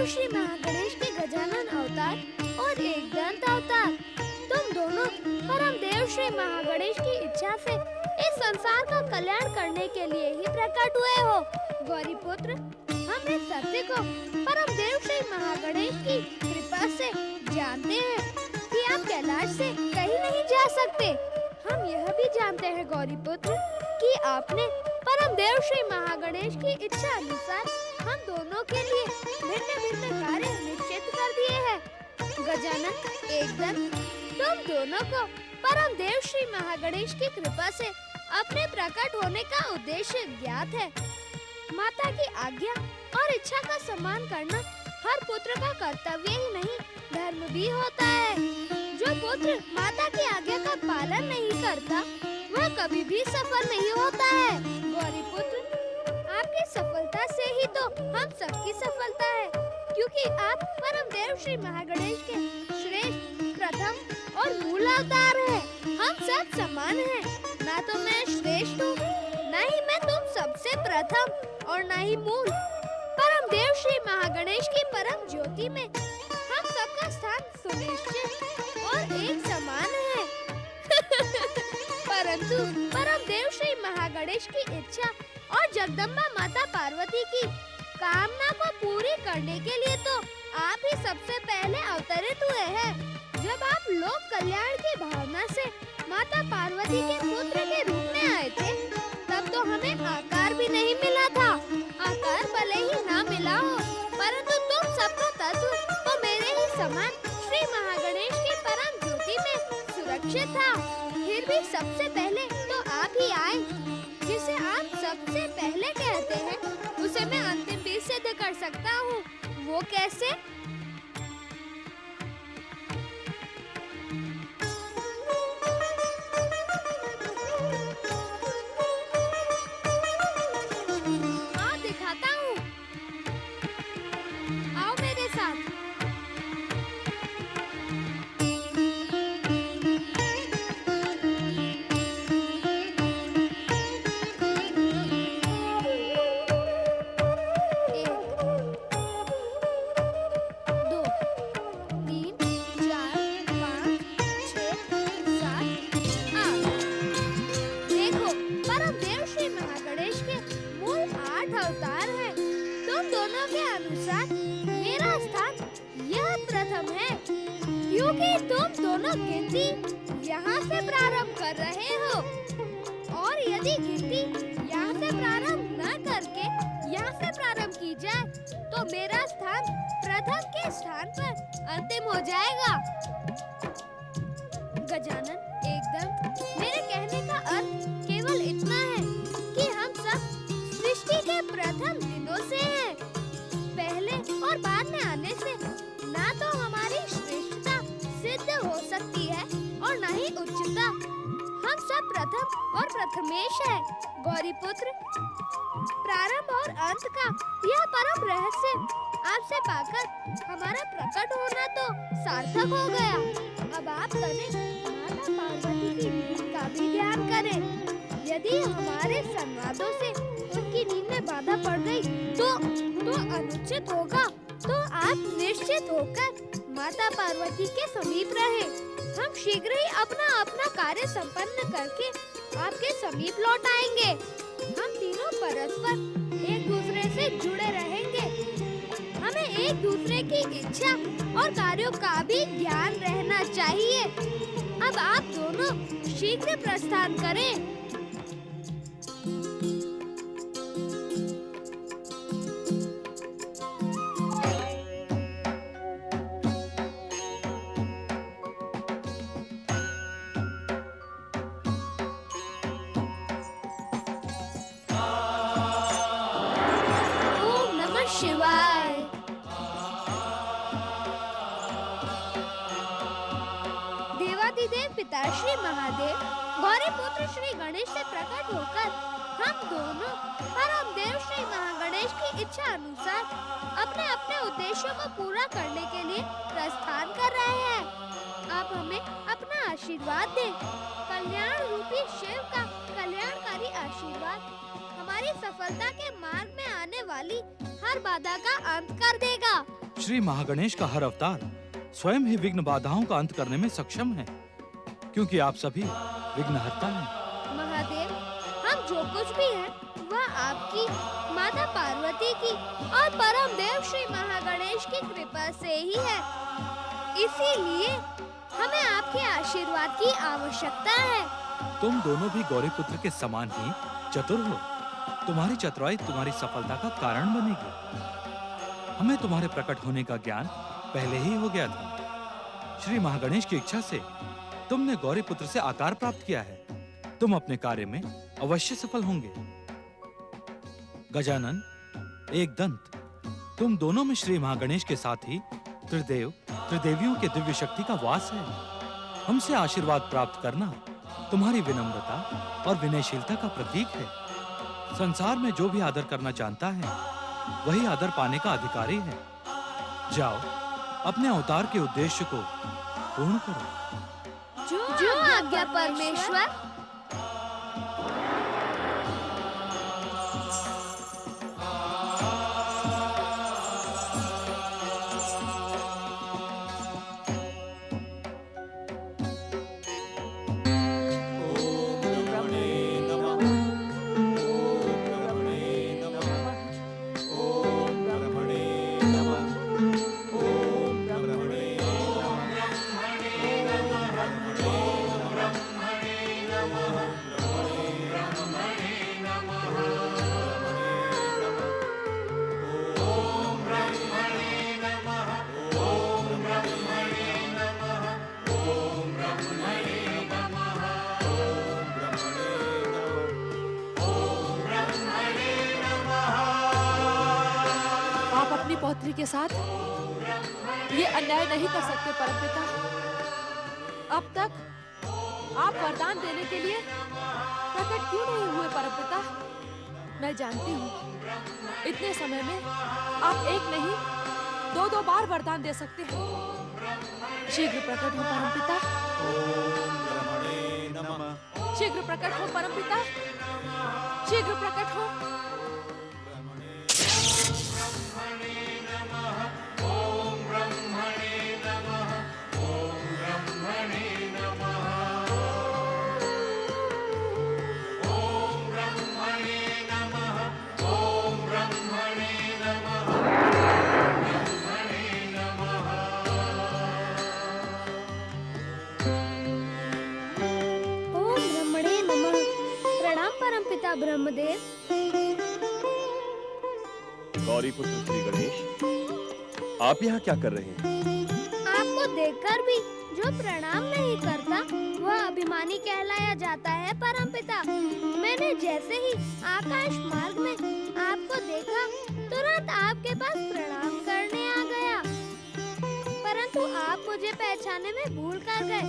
श्री महागणेश के गजानन अवतार और एक दंत अवतार, तुम दोनों परम देव श्री महागणेश की इच्छा से इस संसार का कल्याण करने के लिए ही प्रकट हुए हो। गौरी पुत्र, हम इस सत्य को परम देव श्री महागणेश की कृपा से जानते हैं कि आप कैलाश से कहीं नहीं जा सकते। हम यह भी जानते हैं गौरी पुत्र कि आपने परम देव श्री महागणेश की इच्छा अनुसार हम दोनों के लिए भिन्न भिन्न कार्य निश्चित कर दिए हैं। गजानन, एकदम तुम दोनों को परम देव श्री महागणेश की कृपा से अपने प्रकट होने का उद्देश्य ज्ञात है। माता की आज्ञा और इच्छा का सम्मान करना हर पुत्र का कर्तव्य ही नहीं, धर्म भी होता है। जो पुत्र माता की आज्ञा का पालन नहीं करता वह कभी भी सफल नहीं होता है। गौरी पुत्र, आपकी सफलता से ही तो हम सबकी सफलता है, क्योंकि आप परम देव श्री महागणेश के श्रेष्ठ, प्रथम और मूल अवतार हैं। हम सब समान हैं, ना तो मैं श्रेष्ठ हूँ, ना ही मैं तुम सबसे प्रथम और ना ही मूल। परम देव श्री महागणेश की परम ज्योति में हम सबका स्थान सुनिश्चित और एक समान है। परंतु परम देव श्री महागणेश की इच्छा और जगदम्बा माता पार्वती की कामना को पूरी करने के लिए तो आप ही सबसे पहले अवतरित हुए हैं। जब आप लोक कल्याण की भावना से माता पार्वती के पुत्र के रूप में आए थे, तब तो हमें आकार भी नहीं मिला था। आकार भले ही ना मिला हो, परंतु तुम सबका तत्व तो मेरे ही समान श्री महागणेश की परम ज्योति में सुरक्षित था। फिर भी सबसे पहले तो आप ही आए। जिसे आप सबसे पहले कहते हैं, उसे मैं अंतिम भी सिद्ध कर सकता हूँ। वो कैसे? हाँ, दिखाता हूँ। आओ मेरे साथ। क्योंकि तुम दोनों गिनती यहाँ से प्रारंभ कर रहे हो, और यदि गिनती यहाँ से प्रारंभ न करके यहाँ से प्रारंभ की जाए तो मेरा स्थान प्रथम के स्थान पर अंतिम हो जाएगा। गजानन, एकदम मेरे कहने का अर्थ केवल इतना है कि हम सब सृष्टि के प्रथम दिनों से हैं। पहले और बाद में आने से ना तो हमारी श्रेष्ठता सिद्ध हो सकती है और ना ही उच्चता। हम सब प्रथम और प्रथमेश है। गौरी पुत्र, प्रारंभ और अंत का यह परम रहस्य आपसे पाकर हमारा प्रकट होना तो सार्थक हो गया। अब आप तनिक माता पार्वती की नींद का भी ध्यान करें। यदि हमारे संवादों से उनकी नींद में बाधा पड़ गई तो अनुचित होगा। तो आप निश्चित होकर माता पार्वती के समीप रहे। हम शीघ्र ही अपना अपना कार्य संपन्न करके आपके समीप लौट आएंगे। हम तीनों परस्पर एक दूसरे से जुड़े रहेंगे। हमें एक दूसरे की इच्छा और कार्यों का भी ज्ञान रहना चाहिए। अब आप दोनों शीघ्र प्रस्थान करें। शिवाय। देवादिदेव पिता श्री महादेव गौरी पुत्र श्री गणेश से प्रकट होकर हम दोनों परम देव श्री महागणेश की इच्छा अनुसार अपने अपने उद्देश्यों को पूरा करने के लिए प्रस्थान कर रहे हैं। आप हमें अपना आशीर्वाद दें। कल्याण रूपी शिव का कल्याणकारी आशीर्वाद हमारी सफलता के मार्ग में आने वाली हर बाधा का अंत कर देगा। श्री महागणेश का हर अवतार स्वयं ही विघ्न बाधाओं का अंत करने में सक्षम है, क्योंकि आप सभी विघ्नहर्ता हैं। महादेव, हम जो कुछ भी हैं, वह आपकी, माता पार्वती की और परम देव श्री महागणेश की कृपा से ही है। इसीलिए हमें आपके आशीर्वाद की आवश्यकता है। तुम दोनों भी गौरी पुत्र के समान ही चतुर हो। तुम्हारी चतुराई तुम्हारी सफलता का कारण बनेगी। हमें तुम्हारे प्रकट होने का ज्ञान पहले ही हो गया था। श्री महागणेश की इच्छा से तुमने गौरी पुत्र से आकार प्राप्त किया है। तुम अपने कार्य में अवश्य सफल होंगे। गजानन, एकदंत, तुम दोनों में श्री महागणेश के साथ ही त्रिदेव त्रिदेवियों के दिव्य शक्ति का वास है। हमसे आशीर्वाद प्राप्त करना तुम्हारी विनम्रता और विनयशीलता का प्रतीक है। संसार में जो भी आदर करना जानता है, वही आदर पाने का अधिकारी है। जाओ, अपने अवतार के उद्देश्य को पूर्ण करो। जो आज्ञा परमेश्वर। पौत्री के साथ ये अन्याय नहीं कर सकते परमपिता। अब तक आप वरदान देने के लिए प्रकट क्यों नहीं हुए परमपिता? मैं जानती हूँ इतने समय में आप एक नहीं दो बार वरदान दे सकते हैं। शीघ्र प्रकट हो परमपिता। शीघ्र प्रकट हो परमपिता। शीघ्र प्रकट हो। ब्रह्मदेव। गौरी पुत्र श्री गणेश, आप यहाँ क्या कर रहे हैं? आपको देखकर भी जो प्रणाम नहीं करता वह अभिमानी कहलाया जाता है परमपिता। मैंने जैसे ही आकाश मार्ग में आपको देखा, तुरंत आपके पास प्रणाम करने आ गया, परंतु आप मुझे पहचानने में भूल कर गए।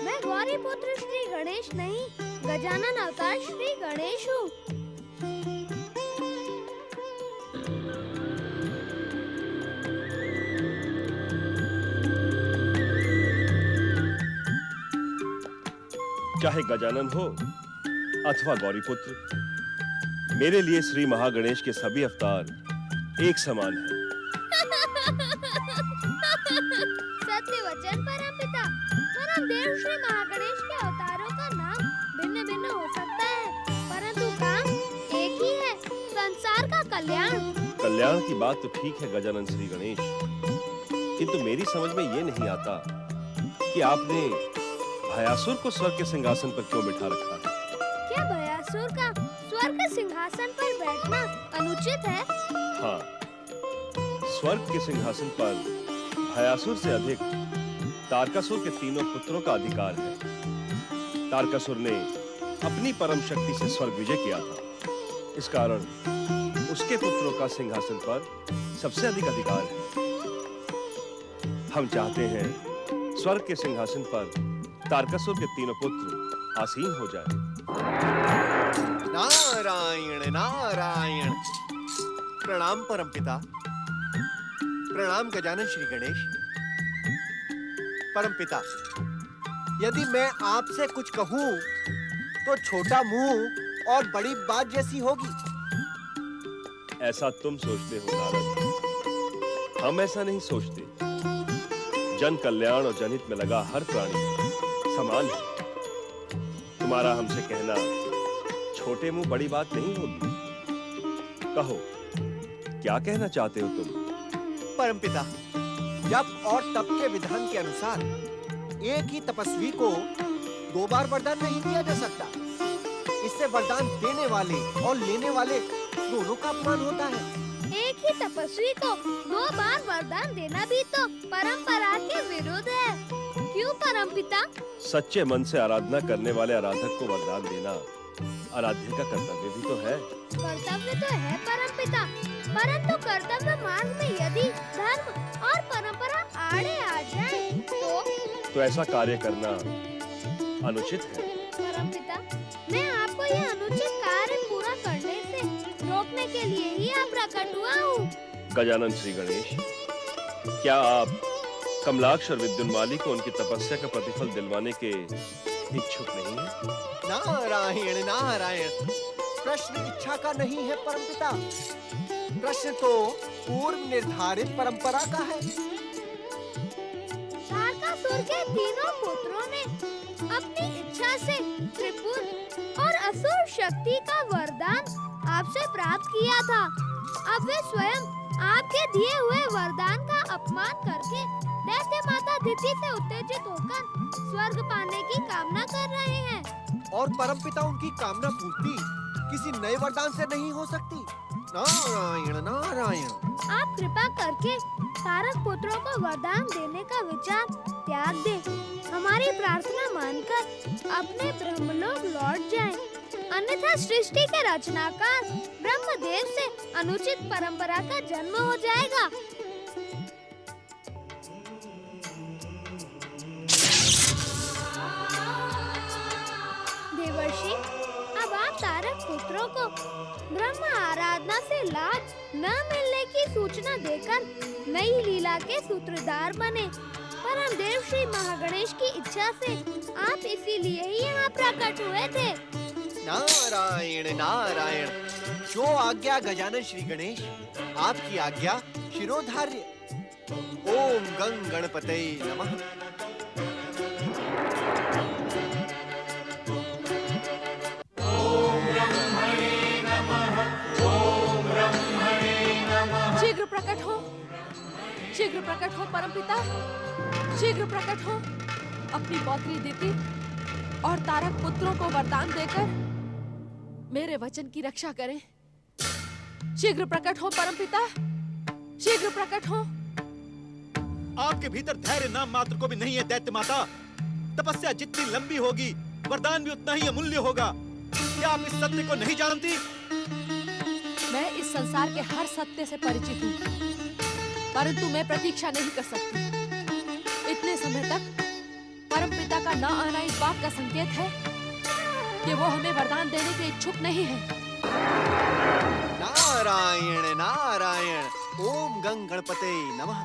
मैं गौरी पुत्र श्री गणेश नहीं, गजानन अवतार श्री गणेश हूँ। चाहे गजानन हो अथवा गौरीपुत्र, मेरे लिए श्री महागणेश के सभी अवतार एक समान हैं। सत्य वचन परमपिता। परम देव श्री महागणेश के अवतारों का नाम भिन्न भिन्न हो सकता है, परंतु काम एक ही है, संसार का कल्याण। कल्याण की बात तो ठीक है गजानन श्री गणेश, किंतु मेरी समझ में ये नहीं आता कि आपने भयासुर को स्वर्ग के सिंहासन पर क्यों बिठा रखा है? क्या भयासुर का स्वर्ग के सिंहासन पर बैठना अनुचित है? हाँ, स्वर्ग के सिंहासन पर भयासुर से अधिक तारकासुर के तीनों पुत्रों का अधिकार है। तारकासुर ने अपनी परम शक्ति से स्वर्ग विजय किया था, इस कारण उसके पुत्रों का सिंहासन पर सबसे अधिक अधिकार है। हम चाहते हैं स्वर्ग के सिंहासन पर तारकासुर के तीनों पुत्र आसीन हो जाएं। नारायण नारायण। प्रणाम परमपिता। प्रणाम गजानन श्री गणेश। परमपिता, यदि मैं आपसे कुछ कहूं तो छोटा मुंह और बड़ी बात जैसी होगी। ऐसा तुम सोचते हो नारद, हम ऐसा नहीं सोचते। जन कल्याण और जनहित में लगा हर प्राणी समान है। तुम्हारा हमसे कहना छोटे मुंह बड़ी बात नहीं होगी। कहो, क्या कहना चाहते हो तुम? परमपिता, जप और तप के विधान के अनुसार एक ही तपस्वी को 2 बार वरदान नहीं दिया जा सकता। इससे वरदान देने वाले और लेने वाले दोनों का अपमान होता है। एक ही तपस्वी को 2 बार वरदान देना भी तो परंपरा के विरुद्ध है। क्यों परमपिता? सच्चे मन से आराधना करने वाले आराधक को वरदान देना आराध्य का कर्तव्य भी तो है। कर्तव्य तो है परमपिता, परंतु कर्तव्य मार्ग में यदि धर्म और परंपरा आड़े आ जाए तो ऐसा कार्य करना अनुचित है। परमपिता, मैं आपको यह अनुचित कार्य पूरा करने से रोकने के लिए ही आप प्रकट हुआ हूँ। गजानन श्री गणेश, क्या आप कमलाक्ष और विद्युन्माली को उनकी तपस्या का प्रतिफल दिलवाने के इच्छुक नहीं हैं? नारायण नारायण, प्रश्न इच्छा का नहीं है परमपिता। प्रश्न तो पूर्व निर्धारित परंपरा का है। तारकासुर के तीनों पुत्रों ने अपनी इच्छा से त्रिपुर और असुर शक्ति का वरदान आपसे प्राप्त किया था। अब वे स्वयं आपके दिए हुए वरदान का अपमान करके दैत्य माता दिति से उत्तेजित होकर स्वर्ग पाने की कामना कर रहे हैं। और परमपिता, उनकी कामना पूर्ति किसी नए वरदान से नहीं हो सकती। नारायण नारायण, आप कृपा करके तारक पुत्रों को वरदान देने का विचार त्याग दें। हमारी प्रार्थना मानकर अपने ब्रह्मलोक लौट जाएं। अन्यथा सृष्टि के रचनाकार ब्रह्मदेव से अनुचित परंपरा का जन्म हो जाएगा। देवर्षि, अब आप तारक पुत्रों को ब्रह्म आराधना से लाभ न मिलने की सूचना देकर नई लीला के सूत्रधार बने। परम देव श्री महागणेश की इच्छा से आप इसीलिए ही यहाँ प्रकट हुए थे। नारायण नारायण, जो आज्ञा गजानन श्री गणेश, आपकी आज्ञा शिरोधार्य। ओम गंग गणपतये नमः। शीघ्र प्रकट हो, शीघ्र प्रकट हो परमपिता, शीघ्र प्रकट हो। अपनी पौत्री दिति और तारक पुत्रों को वरदान देकर मेरे वचन की रक्षा करें। शीघ्र प्रकट हो परमपिता, शीघ्र प्रकट हो। आपके भीतर धैर्य नाम मात्र को भी नहीं है दैत्य माता। तपस्या जितनी लंबी होगी, वरदान भी उतना ही अमूल्य होगा। क्या आप इस सत्य को नहीं जानती? मैं इस संसार के हर सत्य से परिचित हूँ, परंतु मैं प्रतीक्षा नहीं कर सकती। इतने समय तक परमपिता का न आना इस बात का संकेत है कि वो हमें वरदान देने के इच्छुक नहीं है। नारायण नारायण, ओम गंग गणपतये नमः।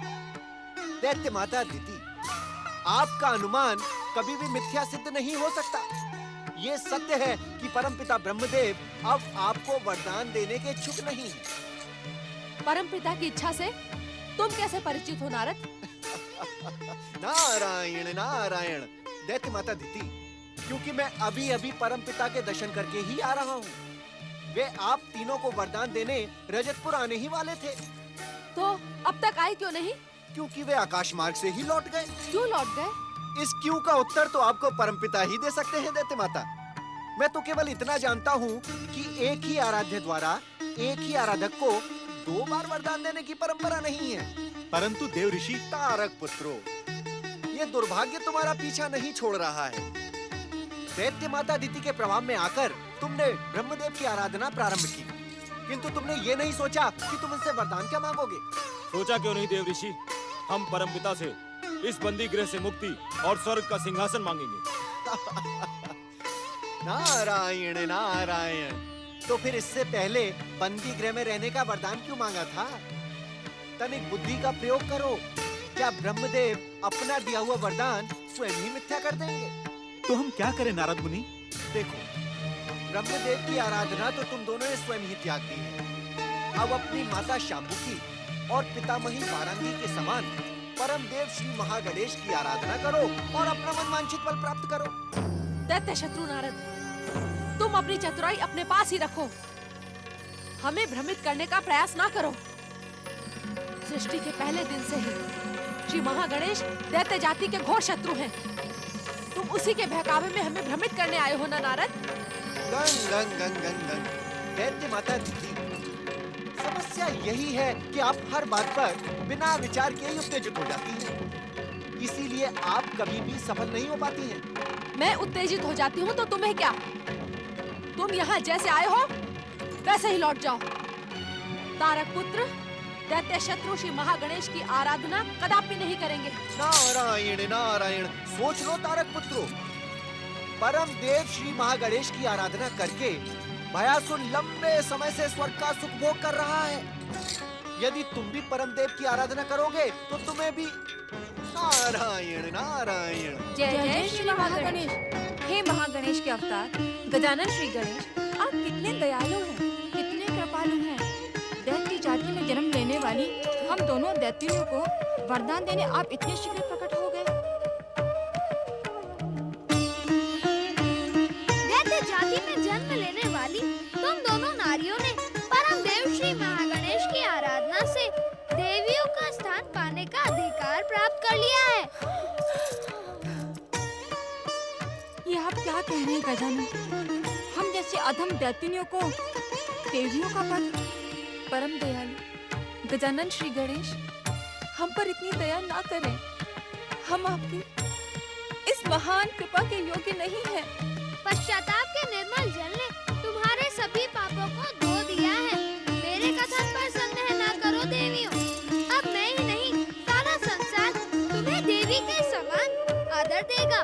दैत्य माता दिति, आपका अनुमान कभी भी मिथ्या सिद्ध नहीं हो सकता। ये सत्य है कि परमपिता ब्रह्मदेव अब आपको वरदान देने के इच्छुक नहीं है। परमपिता की इच्छा से तुम कैसे परिचित हो नारद? नारायण नारायण, दैत्य माता दिति, क्योंकि मैं अभी अभी परमपिता के दर्शन करके ही आ रहा हूँ। वे आप तीनों को वरदान देने रजतपुर आने ही वाले थे। तो अब तक आए क्यों नहीं? क्योंकि वे आकाश मार्ग से ही लौट गए। क्यों लौट गए? इस क्यों का उत्तर तो आपको परमपिता ही दे सकते हैं दैत्य माता। मैं तो केवल इतना जानता हूँ कि एक ही आराध्य द्वारा एक ही आराधक को 2 बार वरदान देने की परंपरा नहीं है। परंतु देव ऋषि, तारक पुत्रो, ये दुर्भाग्य तुम्हारा पीछा नहीं छोड़ रहा है। दैत्य माता दिति के प्रभाव में आकर तुमने ब्रह्मदेव की आराधना प्रारंभ की, किंतु तुमने ये नहीं सोचा कि तुम इनसे वरदान क्या मांगोगे। सोचा क्यों नहीं देव ऋषि, हम परमपिता से इस बंदी गृह से मुक्ति और स्वर्ग का सिंहासन मांगेंगे। नारायण नारायण, तो फिर इससे पहले बंदी गृह में रहने का वरदान क्यों मांगा था? तनिक बुद्धि का प्रयोग करो। क्या ब्रह्मदेव अपना दिया हुआ वरदान स्वयं ही मिथ्या कर देंगे? तो हम क्या करें नारद मुनि? देखो, ब्रह्मदेव की आराधना तो तुम दोनों ने स्वयं ही त्याग दी है। अब अपनी माता शांबुकी और पितामही वारांगी के समान परम देव श्री महागणेश की आराधना करो और अपना मनवांछित फल प्राप्त करो। दैत्य शत्रु नारद, तुम अपनी चतुराई अपने पास ही रखो, हमें भ्रमित करने का प्रयास ना करो। सृष्टि के पहले दिन से ही श्री महागणेश दैत्य जाति के घोर शत्रु हैं। तुम उसी के बहकावे में हमें भ्रमित करने आए हो ना नारद? गंग गंग गंग गंग गंग। दैत्य माता दीदी, समस्या यही है कि आप हर बात पर बिना विचार के ही उत्तेजित हो जाती हैं। इसीलिए आप कभी भी सफल नहीं हो पाती हैं। मैं उत्तेजित हो जाती हूँ तो तुम्हें क्या? तुम यहाँ जैसे आए हो वैसे ही लौट जाओ। तारक पुत्र, दैत्य शत्रु श्री महागणेश की आराधना कदापि नहीं करेंगे। नारायण नारायण। सोच लो तारक पुत्रो, परम देव श्री महागणेश की आराधना करके भयासुर लंबे समय से स्वर्ग का सुख भोग कर रहा है। यदि तुम भी परम देव की आराधना करोगे तो तुम्हें भी नारायण नारायण। जय जय श्री महागणेश। हे महागणेश के अवतार गजानन श्री गणेश, आप कितने दयालु हैं, कितने कृपालु हैं। दैत्य जाति में जन्म लेने वाली हम दोनों दैत्यों को वरदान देने आप इतने शीघ्र प्रकट हो गए। दैत्य जाति में जन्म लेने वाली तुम दोनों नारियों ने परम देव श्री महागणेश की आराधना से देवियों का स्थान पाने का अधिकार प्राप्त कर लिया है। ये आप क्या कह रहे हैं गजानन? हम जैसे अधम दैत्यों को देवियों का पद। परम दयालु गजानन श्री गणेश, हम पर इतनी दया ना करें। हम आपकी इस महान कृपा के योग्य नहीं हैं। पश्चाताप के निर्मल जल ने तुम्हारे सभी पापों को धो दिया है। मेरे कथन पर संदेह न करो देवियों। अब मैं ही नहीं, सारा संसार तुम्हें देवी के समान आदर देगा।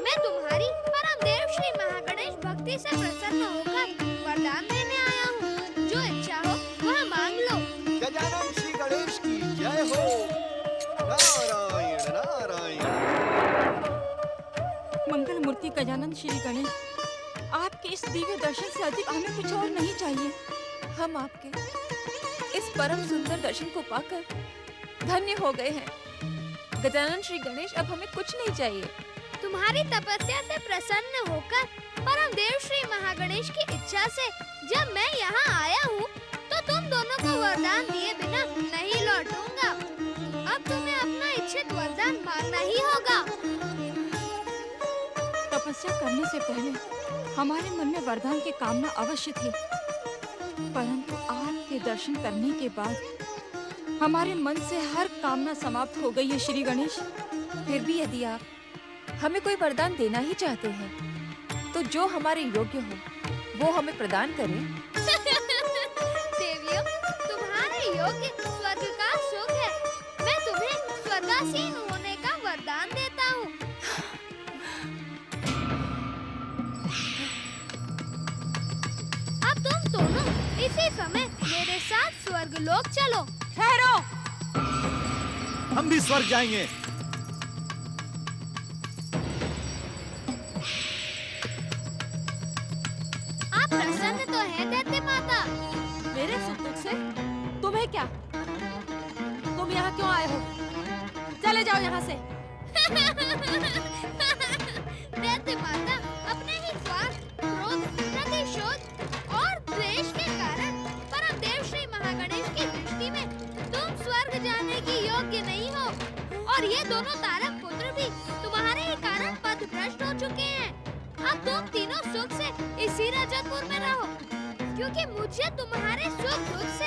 मैं तुम्हारी परम देव श्री महागणेश भक्ति से प्रसन्न होकर वरदान देने आया हूँ। जो इच्छा हो वह मांग लो। गजानन श्री गणेश की जय हो। नारायण नारायण। मंगल मूर्ति गजानन श्री गणेश, आपके इस दिव्य दर्शन से अधिक हमें कुछ और नहीं चाहिए। हम आपके इस परम सुंदर दर्शन को पाकर धन्य हो गए हैं। गजानन श्री गणेश, अब हमें कुछ नहीं चाहिए। तुम्हारी तपस्या से प्रसन्न होकर परम देव श्री महागणेश की इच्छा से जब मैं यहाँ आया हूँ तो तुम दोनों को वरदान दिए बिना नहीं लौटूंगा। अब तुम्हें अपना इच्छित वरदान मांगना ही होगा। तपस्या करने से पहले हमारे मन में वरदान की कामना अवश्य थी, परंतु आपके दर्शन करने के बाद हमारे मन से हर कामना समाप्त हो गई है श्री गणेश। फिर भी यदि आप हमें कोई वरदान देना ही चाहते हैं तो जो हमारे योग्य हो वो हमें प्रदान करें। देवियों, तुम्हारे योग्य स्वर्ग का सुख है। मैं तुम्हें स्वर्गासीन होने का वरदान देता हूँ। अब तुम दोनों इसी समय मेरे साथ स्वर्ग लोक चलो। ठहरो। हम भी स्वर्ग जाएंगे। आप प्रसन्न तो हैं दैत्य माता? मेरे सुख दुख से तुम्हें क्या? तुम यहाँ क्यों आए हो? चले जाओ यहाँ से। दैत्य माता अपने ही स्वार्थ, क्रोध, प्रतिशोध और द्वेष के कारण परम देव श्री महागणेश की दृष्टि में तुम स्वर्ग जाने की योग्य नहीं हो। और ये दोनों तारक पुत्र भी तुम्हारे ही कारण पथभ्रष्ट हो चुके हैं। अब तुम तीनों सुख से इसी रजतपुर में रहो, क्योंकि मुझे तुम्हारे सुख दुख से